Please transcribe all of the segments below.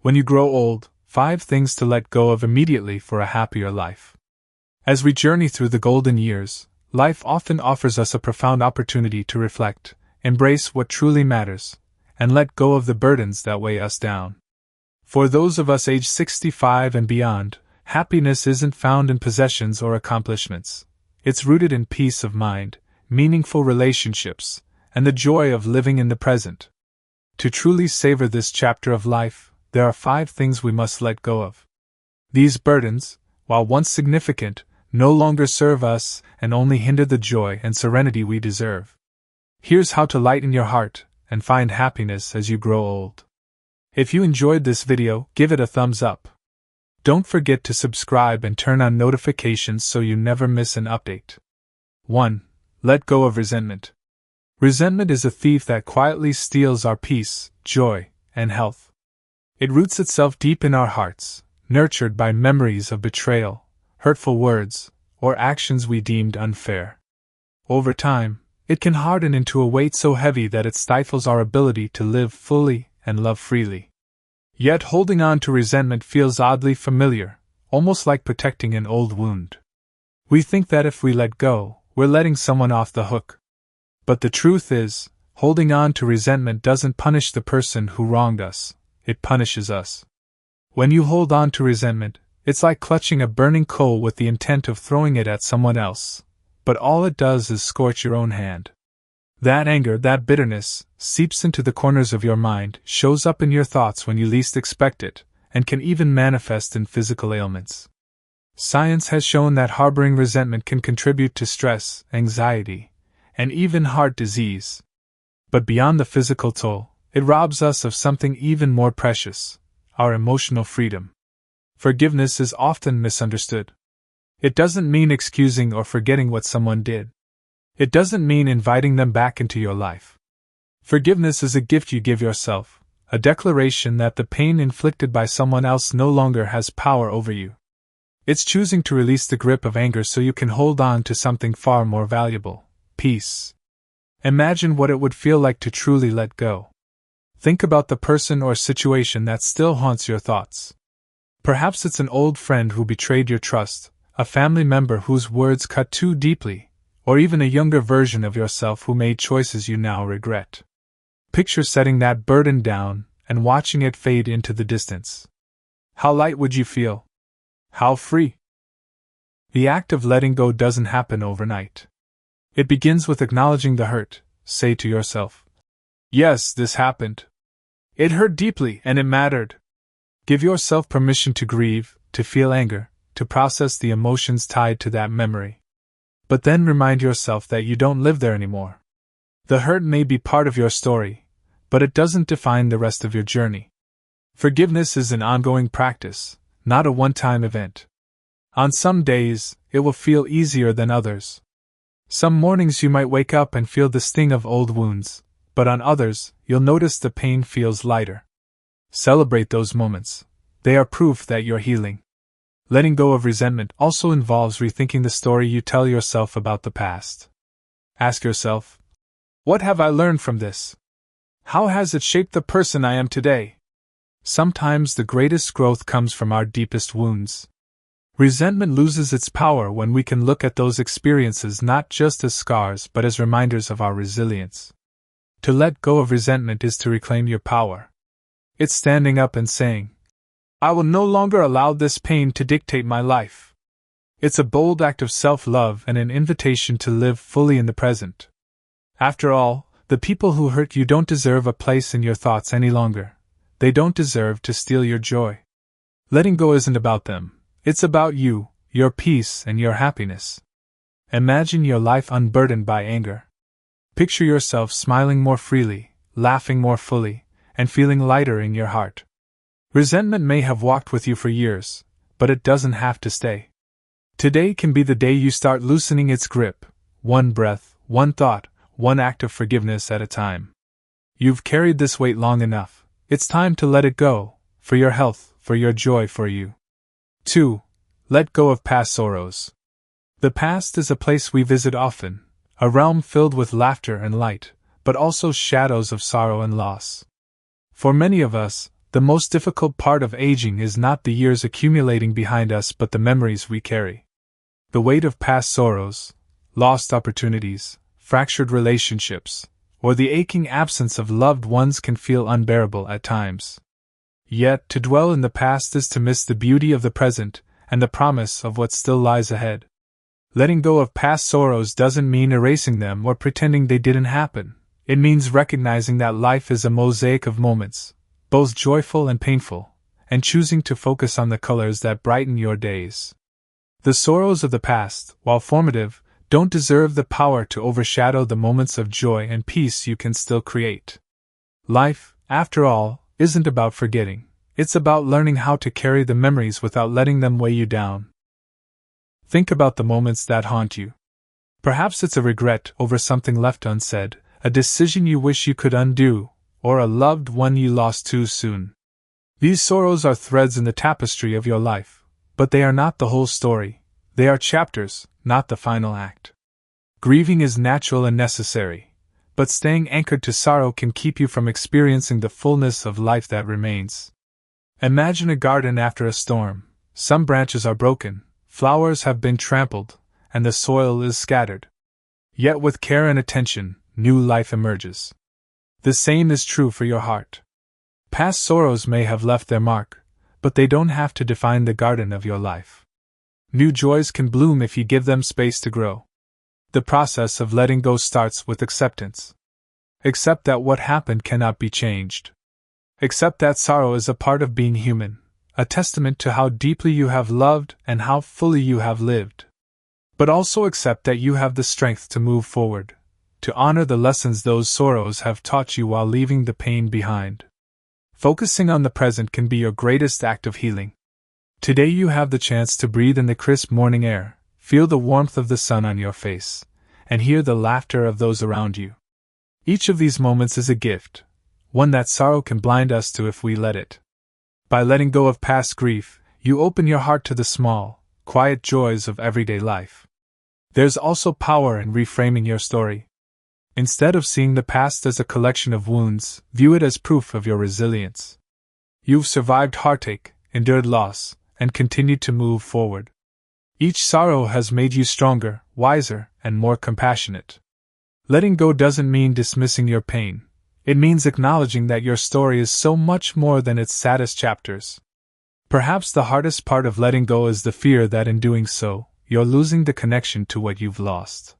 When you grow old, 5 things to let go of immediately for a happier life. As we journey through the golden years, life often offers us a profound opportunity to reflect, embrace what truly matters, and let go of the burdens that weigh us down. For those of us aged 65 and beyond, happiness isn't found in possessions or accomplishments. It's rooted in peace of mind, meaningful relationships, and the joy of living in the present. To truly savor this chapter of life, there are 5 things we must let go of. These burdens, while once significant, no longer serve us and only hinder the joy and serenity we deserve. Here's how to lighten your heart and find happiness as you grow old. If you enjoyed this video, give it a thumbs up. Don't forget to subscribe and turn on notifications so you never miss an update. 1. Let go of resentment. Resentment is a thief that quietly steals our peace, joy, and health. It roots itself deep in our hearts, nurtured by memories of betrayal, hurtful words, or actions we deemed unfair. Over time, it can harden into a weight so heavy that it stifles our ability to live fully and love freely. Yet holding on to resentment feels oddly familiar, almost like protecting an old wound. We think that if we let go, we're letting someone off the hook. But the truth is, holding on to resentment doesn't punish the person who wronged us, it punishes us. When you hold on to resentment, it's like clutching a burning coal with the intent of throwing it at someone else, but all it does is scorch your own hand. That anger, that bitterness, seeps into the corners of your mind, shows up in your thoughts when you least expect it, and can even manifest in physical ailments. Science has shown that harboring resentment can contribute to stress, anxiety, and even heart disease. But beyond the physical toll, it robs us of something even more precious: our emotional freedom. Forgiveness is often misunderstood. It doesn't mean excusing or forgetting what someone did. It doesn't mean inviting them back into your life. Forgiveness is a gift you give yourself, a declaration that the pain inflicted by someone else no longer has power over you. It's choosing to release the grip of anger so you can hold on to something far more valuable: peace. Imagine what it would feel like to truly let go. Think about the person or situation that still haunts your thoughts. Perhaps it's an old friend who betrayed your trust, a family member whose words cut too deeply, or even a younger version of yourself who made choices you now regret. Picture setting that burden down and watching it fade into the distance. How light would you feel? How free? The act of letting go doesn't happen overnight. It begins with acknowledging the hurt. Say to yourself, "Yes, this happened. It hurt deeply and it mattered." Give yourself permission to grieve, to feel anger, to process the emotions tied to that memory. But then remind yourself that you don't live there anymore. The hurt may be part of your story, but it doesn't define the rest of your journey. Forgiveness is an ongoing practice, not a one-time event. On some days, it will feel easier than others. Some mornings you might wake up and feel the sting of old wounds, but on others, you'll notice the pain feels lighter. Celebrate those moments. They are proof that you're healing. Letting go of resentment also involves rethinking the story you tell yourself about the past. Ask yourself, what have I learned from this? How has it shaped the person I am today? Sometimes the greatest growth comes from our deepest wounds. Resentment loses its power when we can look at those experiences not just as scars but as reminders of our resilience. To let go of resentment is to reclaim your power. It's standing up and saying, "I will no longer allow this pain to dictate my life." It's a bold act of self-love and an invitation to live fully in the present. After all, the people who hurt you don't deserve a place in your thoughts any longer. They don't deserve to steal your joy. Letting go isn't about them. It's about you, your peace, and your happiness. Imagine your life unburdened by anger. Picture yourself smiling more freely, laughing more fully, and feeling lighter in your heart. Resentment may have walked with you for years, but it doesn't have to stay. Today can be the day you start loosening its grip, one breath, one thought, one act of forgiveness at a time. You've carried this weight long enough. It's time to let it go, for your health, for your joy, for you. 2. Let go of past sorrows. The past is a place we visit often, a realm filled with laughter and light, but also shadows of sorrow and loss. For many of us, The most difficult part of aging is not the years accumulating behind us but the memories we carry. The weight of past sorrows, lost opportunities, fractured relationships, or the aching absence of loved ones can feel unbearable at times. Yet, to dwell in the past is to miss the beauty of the present and the promise of what still lies ahead. Letting go of past sorrows doesn't mean erasing them or pretending they didn't happen. It means recognizing that life is a mosaic of moments, both joyful and painful, and choosing to focus on the colors that brighten your days. The sorrows of the past, while formative, don't deserve the power to overshadow the moments of joy and peace you can still create. Life, after all, isn't about forgetting. It's about learning how to carry the memories without letting them weigh you down. Think about the moments that haunt you. Perhaps it's a regret over something left unsaid, a decision you wish you could undo, or a loved one you lost too soon. These sorrows are threads in the tapestry of your life, but they are not the whole story. They are chapters, not the final act. Grieving is natural and necessary, but staying anchored to sorrow can keep you from experiencing the fullness of life that remains. Imagine a garden after a storm. Some branches are broken, flowers have been trampled, and the soil is scattered. Yet with care and attention, new life emerges. The same is true for your heart. Past sorrows may have left their mark, but they don't have to define the garden of your life. New joys can bloom if you give them space to grow. The process of letting go starts with acceptance. Accept that what happened cannot be changed. Accept that sorrow is a part of being human, a testament to how deeply you have loved and how fully you have lived. But also accept that you have the strength to move forward, to honor the lessons those sorrows have taught you while leaving the pain behind. Focusing on the present can be your greatest act of healing. Today you have the chance to breathe in the crisp morning air, feel the warmth of the sun on your face, and hear the laughter of those around you. Each of these moments is a gift, one that sorrow can blind us to if we let it. By letting go of past grief, you open your heart to the small, quiet joys of everyday life. There's also power in reframing your story. Instead of seeing the past as a collection of wounds, view it as proof of your resilience. You've survived heartache, endured loss, and continued to move forward. Each sorrow has made you stronger, wiser, and more compassionate. Letting go doesn't mean dismissing your pain. It means acknowledging that your story is so much more than its saddest chapters. Perhaps the hardest part of letting go is the fear that in doing so, you're losing the connection to what you've lost.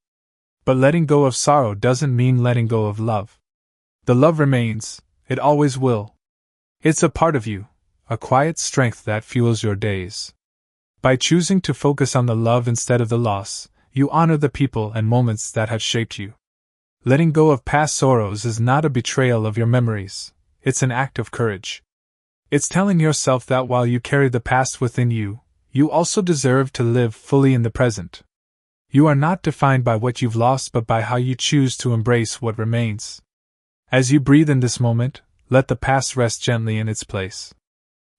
But letting go of sorrow doesn't mean letting go of love. The love remains, it always will. It's a part of you, a quiet strength that fuels your days. By choosing to focus on the love instead of the loss, you honor the people and moments that have shaped you. Letting go of past sorrows is not a betrayal of your memories, it's an act of courage. It's telling yourself that while you carry the past within you, you also deserve to live fully in the present. You are not defined by what you've lost but by how you choose to embrace what remains. As you breathe in this moment, let the past rest gently in its place.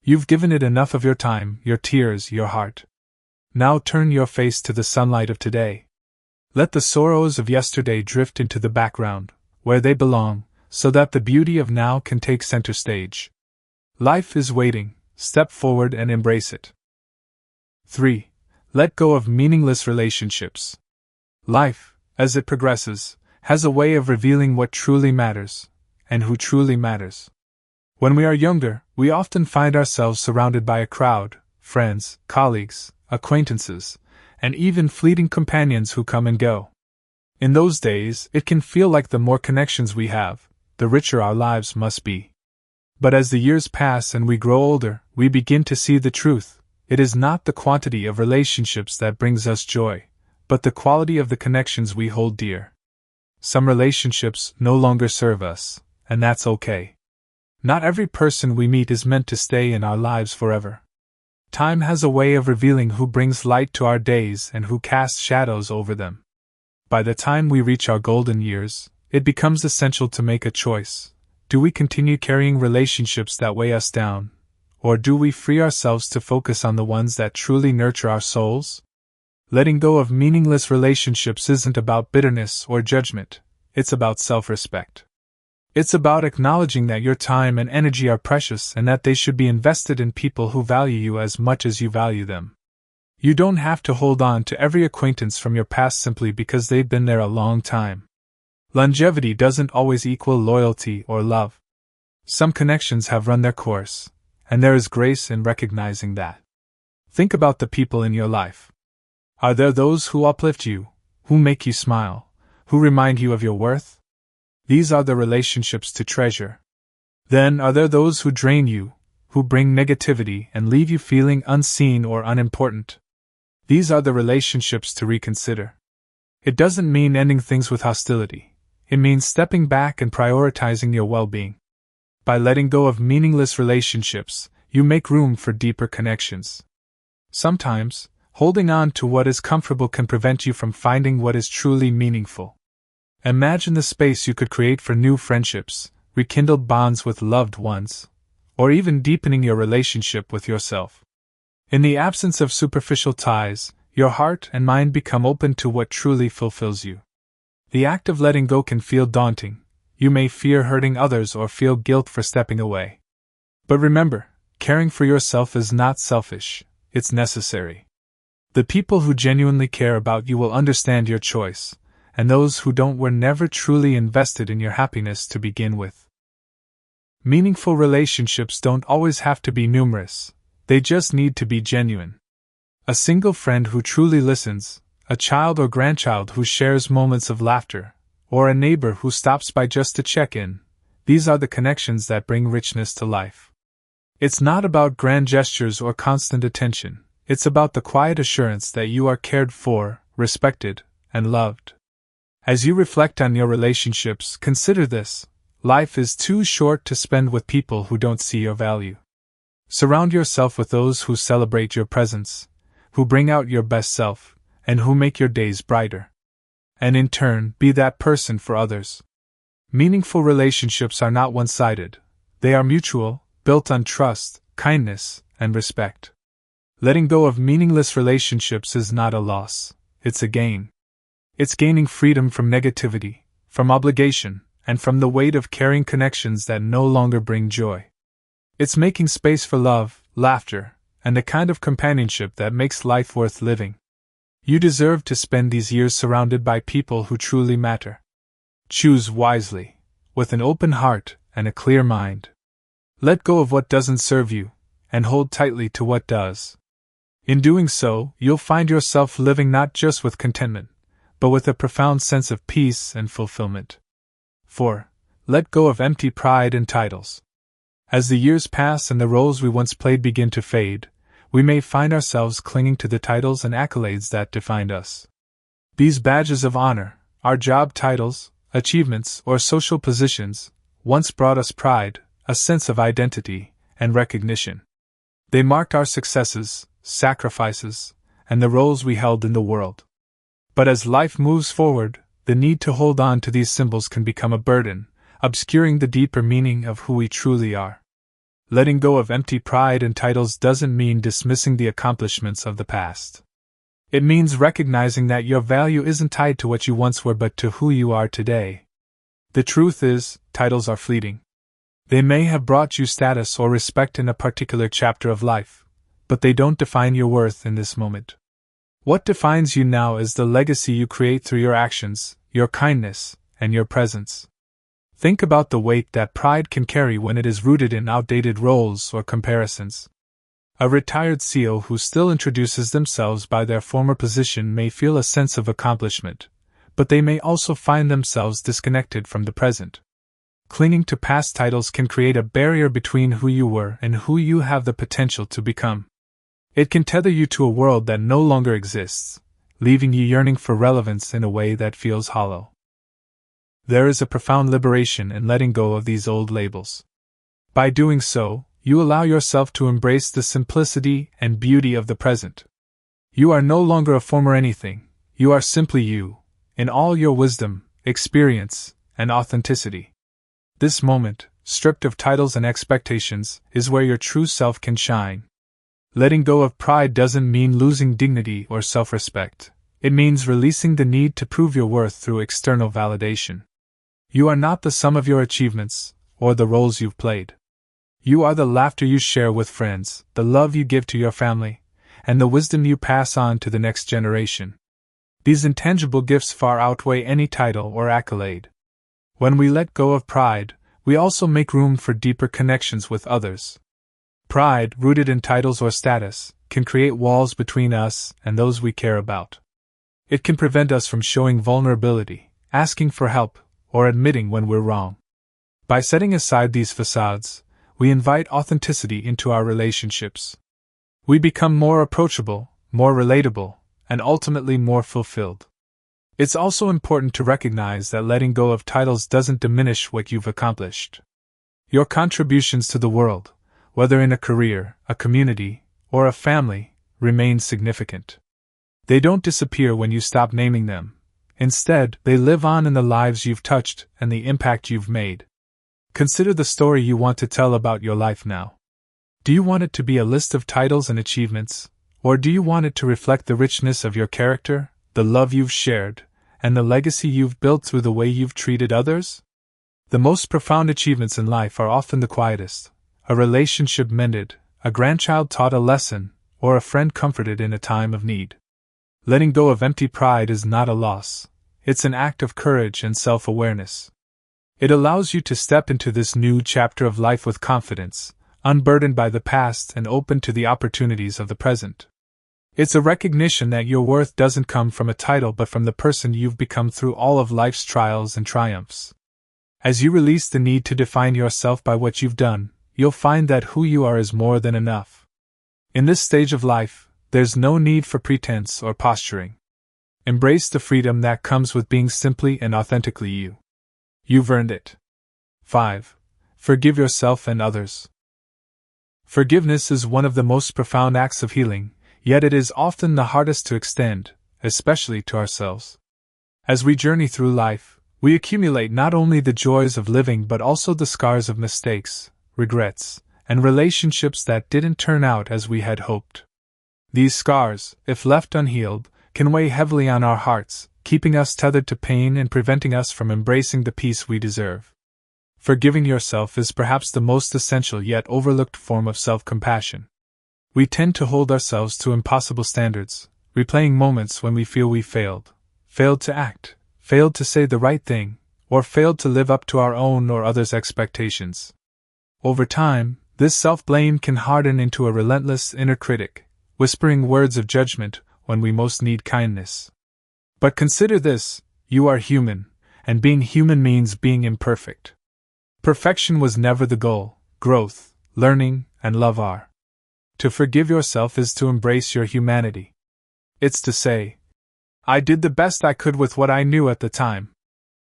You've given it enough of your time, your tears, your heart. Now turn your face to the sunlight of today. Let the sorrows of yesterday drift into the background, where they belong, so that the beauty of now can take center stage. Life is waiting, step forward and embrace it. 3. Let go of meaningless relationships. Life, as it progresses, has a way of revealing what truly matters, and who truly matters. When we are younger, we often find ourselves surrounded by a crowd, friends, colleagues, acquaintances, and even fleeting companions who come and go. In those days, it can feel like the more connections we have, the richer our lives must be. But as the years pass and we grow older, we begin to see the truth. It is not the quantity of relationships that brings us joy, but the quality of the connections we hold dear. Some relationships no longer serve us, and that's okay. Not every person we meet is meant to stay in our lives forever. Time has a way of revealing who brings light to our days and who casts shadows over them. By the time we reach our golden years, it becomes essential to make a choice. Do we continue carrying relationships that weigh us down? Or do we free ourselves to focus on the ones that truly nurture our souls? Letting go of meaningless relationships isn't about bitterness or judgment, it's about self-respect. It's about acknowledging that your time and energy are precious and that they should be invested in people who value you as much as you value them. You don't have to hold on to every acquaintance from your past simply because they've been there a long time. Longevity doesn't always equal loyalty or love. Some connections have run their course, and there is grace in recognizing that. Think about the people in your life. Are there those who uplift you, who make you smile, who remind you of your worth? These are the relationships to treasure. Then are there those who drain you, who bring negativity and leave you feeling unseen or unimportant? These are the relationships to reconsider. It doesn't mean ending things with hostility. It means stepping back and prioritizing your well-being. By letting go of meaningless relationships, you make room for deeper connections. Sometimes, holding on to what is comfortable can prevent you from finding what is truly meaningful. Imagine the space you could create for new friendships, rekindled bonds with loved ones, or even deepening your relationship with yourself. In the absence of superficial ties, your heart and mind become open to what truly fulfills you. The act of letting go can feel daunting. You may fear hurting others or feel guilt for stepping away. But remember, caring for yourself is not selfish, it's necessary. The people who genuinely care about you will understand your choice, and those who don't were never truly invested in your happiness to begin with. Meaningful relationships don't always have to be numerous, they just need to be genuine. A single friend who truly listens, a child or grandchild who shares moments of laughter, or a neighbor who stops by just to check in, these are the connections that bring richness to life. It's not about grand gestures or constant attention, it's about the quiet assurance that you are cared for, respected, and loved. As you reflect on your relationships, consider this: life is too short to spend with people who don't see your value. Surround yourself with those who celebrate your presence, who bring out your best self, and who make your days brighter. And in turn, be that person for others. Meaningful relationships are not one-sided. They are mutual, built on trust, kindness, and respect. Letting go of meaningless relationships is not a loss, it's a gain. It's gaining freedom from negativity, from obligation, and from the weight of carrying connections that no longer bring joy. It's making space for love, laughter, and the kind of companionship that makes life worth living. You deserve to spend these years surrounded by people who truly matter. Choose wisely, with an open heart and a clear mind. Let go of what doesn't serve you, and hold tightly to what does. In doing so, you'll find yourself living not just with contentment, but with a profound sense of peace and fulfillment. 4. Let go of empty pride and titles. As the years pass and the roles we once played begin to fade, we may find ourselves clinging to the titles and accolades that defined us. These badges of honor, our job titles, achievements, or social positions, once brought us pride, a sense of identity, and recognition. They marked our successes, sacrifices, and the roles we held in the world. But as life moves forward, the need to hold on to these symbols can become a burden, obscuring the deeper meaning of who we truly are. Letting go of empty pride and titles doesn't mean dismissing the accomplishments of the past. It means recognizing that your value isn't tied to what you once were but to who you are today. The truth is, titles are fleeting. They may have brought you status or respect in a particular chapter of life, but they don't define your worth in this moment. What defines you now is the legacy you create through your actions, your kindness, and your presence. Think about the weight that pride can carry when it is rooted in outdated roles or comparisons. A retired CEO who still introduces themselves by their former position may feel a sense of accomplishment, but they may also find themselves disconnected from the present. Clinging to past titles can create a barrier between who you were and who you have the potential to become. It can tether you to a world that no longer exists, leaving you yearning for relevance in a way that feels hollow. There is a profound liberation in letting go of these old labels. By doing so, you allow yourself to embrace the simplicity and beauty of the present. You are no longer a former anything, you are simply you, in all your wisdom, experience, and authenticity. This moment, stripped of titles and expectations, is where your true self can shine. Letting go of pride doesn't mean losing dignity or self-respect. It means releasing the need to prove your worth through external validation. You are not the sum of your achievements, or the roles you've played. You are the laughter you share with friends, the love you give to your family, and the wisdom you pass on to the next generation. These intangible gifts far outweigh any title or accolade. When we let go of pride, we also make room for deeper connections with others. Pride, rooted in titles or status, can create walls between us and those we care about. It can prevent us from showing vulnerability, asking for help, or admitting when we're wrong. By setting aside these facades, we invite authenticity into our relationships. We become more approachable, more relatable, and ultimately more fulfilled. It's also important to recognize that letting go of titles doesn't diminish what you've accomplished. Your contributions to the world, whether in a career, a community, or a family, remain significant. They don't disappear when you stop naming them. Instead, they live on in the lives you've touched and the impact you've made. Consider the story you want to tell about your life now. Do you want it to be a list of titles and achievements, or do you want it to reflect the richness of your character, the love you've shared, and the legacy you've built through the way you've treated others? The most profound achievements in life are often the quietest: a relationship mended, a grandchild taught a lesson, or a friend comforted in a time of need. Letting go of empty pride is not a loss, it's an act of courage and self-awareness. It allows you to step into this new chapter of life with confidence, unburdened by the past and open to the opportunities of the present. It's a recognition that your worth doesn't come from a title but from the person you've become through all of life's trials and triumphs. As you release the need to define yourself by what you've done, you'll find that who you are is more than enough. In this stage of life, there's no need for pretense or posturing. Embrace the freedom that comes with being simply and authentically you. You've earned it. 5. Forgive yourself and others. Forgiveness is one of the most profound acts of healing, yet it is often the hardest to extend, especially to ourselves. As we journey through life, we accumulate not only the joys of living but also the scars of mistakes, regrets, and relationships that didn't turn out as we had hoped. These scars, if left unhealed, can weigh heavily on our hearts, keeping us tethered to pain and preventing us from embracing the peace we deserve. Forgiving yourself is perhaps the most essential yet overlooked form of self-compassion. We tend to hold ourselves to impossible standards, replaying moments when we feel we failed to act, failed to say the right thing, or failed to live up to our own or others' expectations. Over time, this self-blame can harden into a relentless inner critic, whispering words of judgment when we most need kindness. But consider this: you are human, and being human means being imperfect. Perfection was never the goal. Growth, learning, and love are. To forgive yourself is to embrace your humanity. It's to say, I did the best I could with what I knew at the time.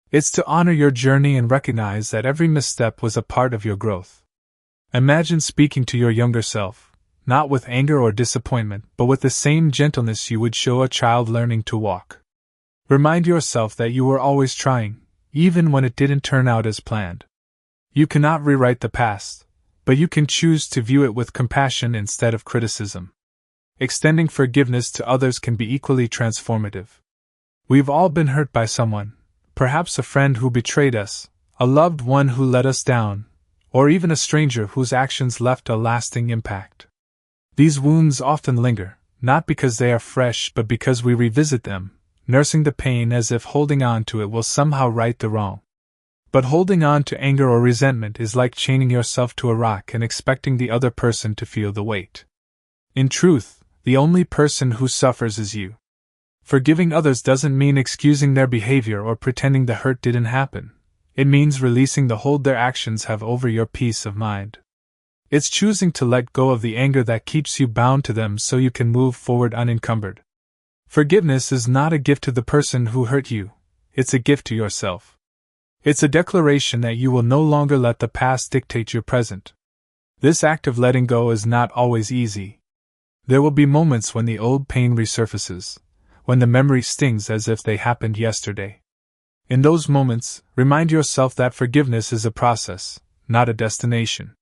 It's to honor your journey and recognize that every misstep was a part of your growth. Imagine speaking to your younger self, not with anger or disappointment, but with the same gentleness you would show a child learning to walk. Remind yourself that you were always trying, even when it didn't turn out as planned. You cannot rewrite the past, but you can choose to view it with compassion instead of criticism. Extending forgiveness to others can be equally transformative. We've all been hurt by someone, perhaps a friend who betrayed us, a loved one who let us down, or even a stranger whose actions left a lasting impact. These wounds often linger, not because they are fresh but because we revisit them, nursing the pain as if holding on to it will somehow right the wrong. But holding on to anger or resentment is like chaining yourself to a rock and expecting the other person to feel the weight. In truth, the only person who suffers is you. Forgiving others doesn't mean excusing their behavior or pretending the hurt didn't happen. It means releasing the hold their actions have over your peace of mind. It's choosing to let go of the anger that keeps you bound to them so you can move forward unencumbered. Forgiveness is not a gift to the person who hurt you, it's a gift to yourself. It's a declaration that you will no longer let the past dictate your present. This act of letting go is not always easy. There will be moments when the old pain resurfaces, when the memory stings as if they happened yesterday. In those moments, remind yourself that forgiveness is a process, not a destination.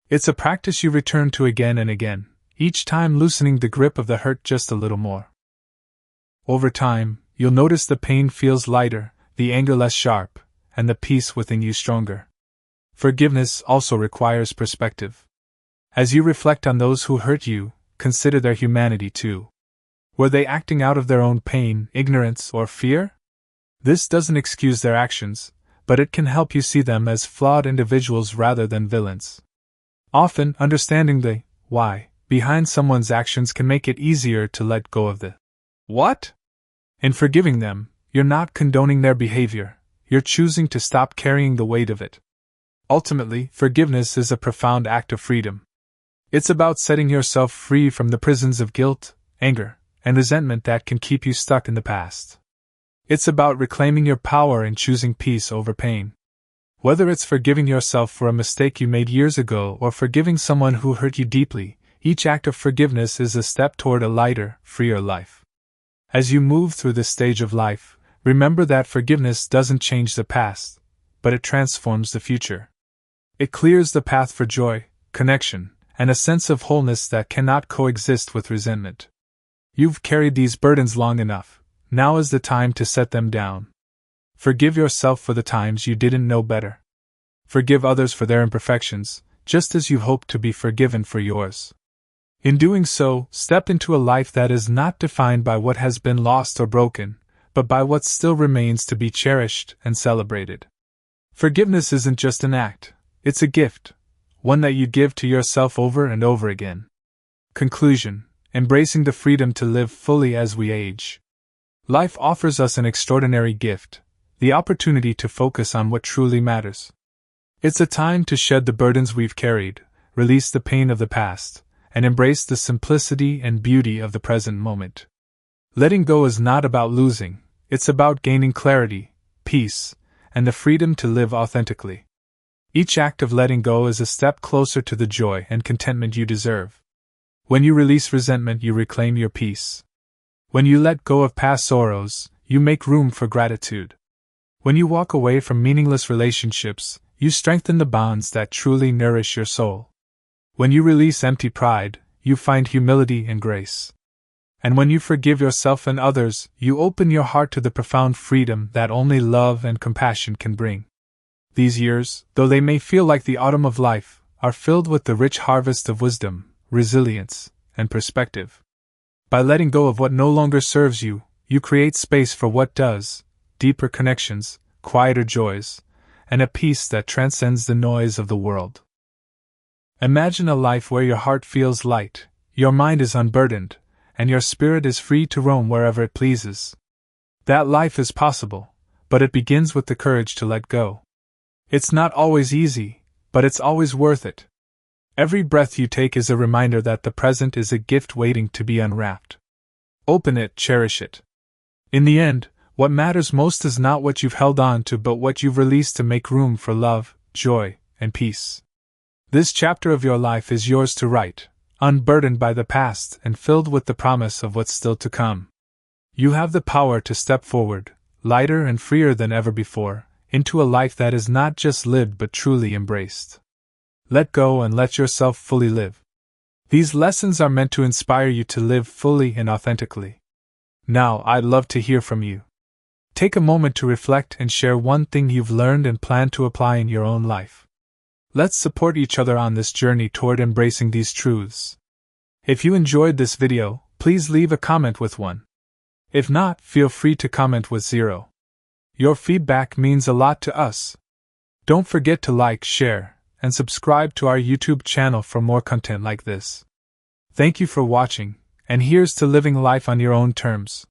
It's a practice you return to again and again, each time loosening the grip of the hurt just a little more. Over time, you'll notice the pain feels lighter, the anger less sharp, and the peace within you stronger. Forgiveness also requires perspective. As you reflect on those who hurt you, consider their humanity too. Were they acting out of their own pain, ignorance, or fear? This doesn't excuse their actions, but it can help you see them as flawed individuals rather than villains. Often, understanding the why behind someone's actions can make it easier to let go of the what. In forgiving them, you're not condoning their behavior, you're choosing to stop carrying the weight of it. Ultimately, forgiveness is a profound act of freedom. It's about setting yourself free from the prisons of guilt, anger, and resentment that can keep you stuck in the past. It's about reclaiming your power and choosing peace over pain. Whether it's forgiving yourself for a mistake you made years ago or forgiving someone who hurt you deeply, each act of forgiveness is a step toward a lighter, freer life. As you move through this stage of life, remember that forgiveness doesn't change the past, but it transforms the future. It clears the path for joy, connection, and a sense of wholeness that cannot coexist with resentment. You've carried these burdens long enough. Now is the time to set them down. Forgive yourself for the times you didn't know better. Forgive others for their imperfections, just as you hope to be forgiven for yours. In doing so, step into a life that is not defined by what has been lost or broken, but by what still remains to be cherished and celebrated. Forgiveness isn't just an act, it's a gift, one that you give to yourself over and over again. Conclusion: embracing the freedom to live fully as we age. Life offers us an extraordinary gift, the opportunity to focus on what truly matters. It's a time to shed the burdens we've carried, release the pain of the past, and embrace the simplicity and beauty of the present moment. Letting go is not about losing, it's about gaining clarity, peace, and the freedom to live authentically. Each act of letting go is a step closer to the joy and contentment you deserve. When you release resentment, you reclaim your peace. When you let go of past sorrows, you make room for gratitude. When you walk away from meaningless relationships, you strengthen the bonds that truly nourish your soul. When you release empty pride, you find humility and grace. And when you forgive yourself and others, you open your heart to the profound freedom that only love and compassion can bring. These years, though they may feel like the autumn of life, are filled with the rich harvest of wisdom, resilience, and perspective. By letting go of what no longer serves you, you create space for what does, deeper connections, quieter joys, and a peace that transcends the noise of the world. Imagine a life where your heart feels light, your mind is unburdened, and your spirit is free to roam wherever it pleases. That life is possible, but it begins with the courage to let go. It's not always easy, but it's always worth it. Every breath you take is a reminder that the present is a gift waiting to be unwrapped. Open it, cherish it. In the end, what matters most is not what you've held on to but what you've released to make room for love, joy, and peace. This chapter of your life is yours to write, unburdened by the past and filled with the promise of what's still to come. You have the power to step forward, lighter and freer than ever before, into a life that is not just lived but truly embraced. Let go and let yourself fully live. These lessons are meant to inspire you to live fully and authentically. Now, I'd love to hear from you. Take a moment to reflect and share one thing you've learned and plan to apply in your own life. Let's support each other on this journey toward embracing these truths. If you enjoyed this video, please leave a comment with 1. If not, feel free to comment with 0. Your feedback means a lot to us. Don't forget to like, share, and subscribe to our YouTube channel for more content like this. Thank you for watching, and here's to living life on your own terms.